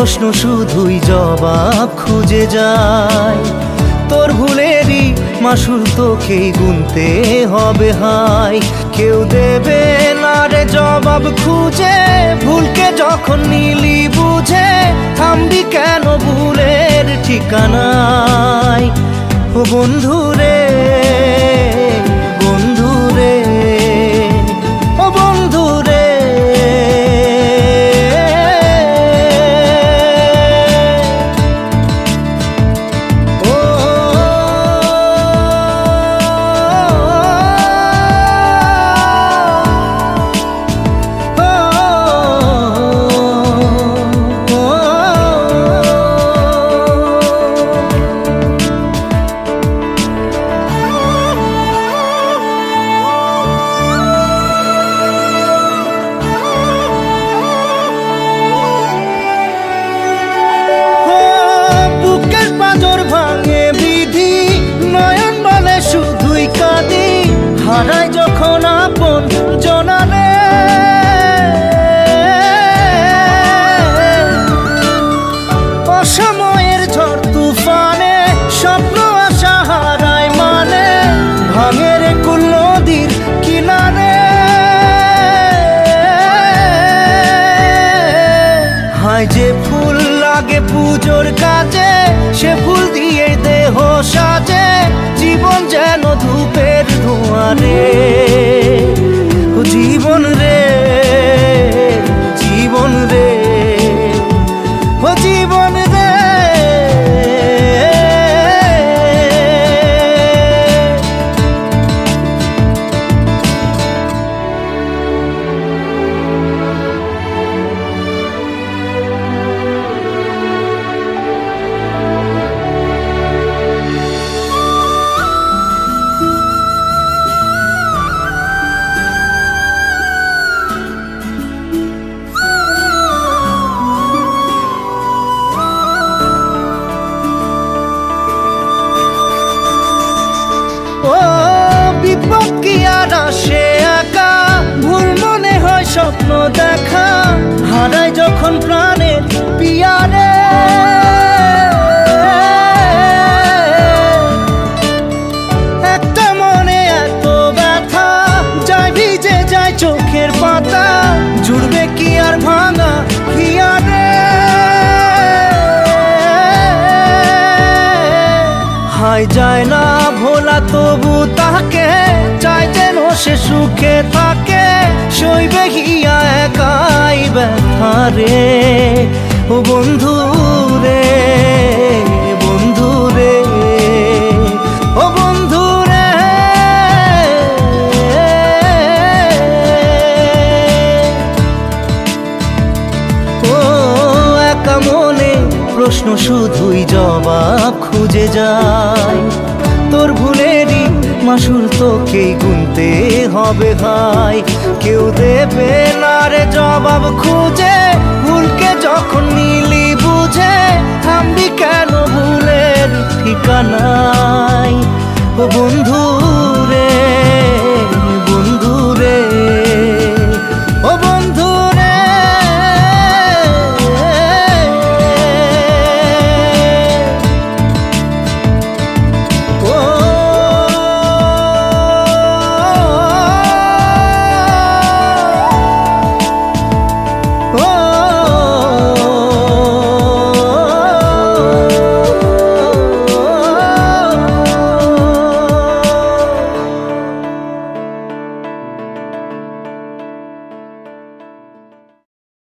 প্রশ্ন শুধুই জবাব খুঁজে যায়। তোর ভুলেরই মাসুল তোকেই গুনতে হবে হাই। কেউ দেবে না রে জবাব খুঁজে, ভুলকে যখন নিলি বুঝে থামবি কেন ভুলের ঠিকানায়। ও বন্ধু রে, বন্ধু রে, ও বন্ধু রে। হারাই যখন আপন জনারে, অসময়ের ঝড় তুফানে স্বপ্ন আশা হারায় মানে, ভাঙে রে কুল নদীর কিনারে। হায় যে ফুল লাগে পুজোর কাজে, সে ফুল দিয়ে দেহ সাজে, জীবন যেন ধূপের ধোঁয়ারে। ও জীবন রে, জীবন রে, ও জীবন রে। বিপদ কি আর আসে একা, ভুল মনে হয় স্বপ্ন দেখা, হারাই যখন প্রাণের পিয়ারে। একটা মনে এত ব্যথা, যায় ভিজে যায় চোখের পাতা, জুড়বে কি আর ভাঙা হিয়ারে। হায় যায় না ভোলা তবু তাকে, চাই যেন সে সুখে থাকে, সইবে হিয়া একাই ব্যথা রে। ও বন্ধু রে, বন্ধু রে, ও বন্ধু রে। ও একা মনে প্রশ্ন শুধুই জবাব খুঁজে যায়। তোর ভুলেরই মাসুল তোকেই গুনতে হবে হাই। কেউ দেবে না রে জবাব খুঁজে, ভুলকে যখন নিলি বুঝে থামবি কেন ভুলের ঠিকানায়। ও বন্ধু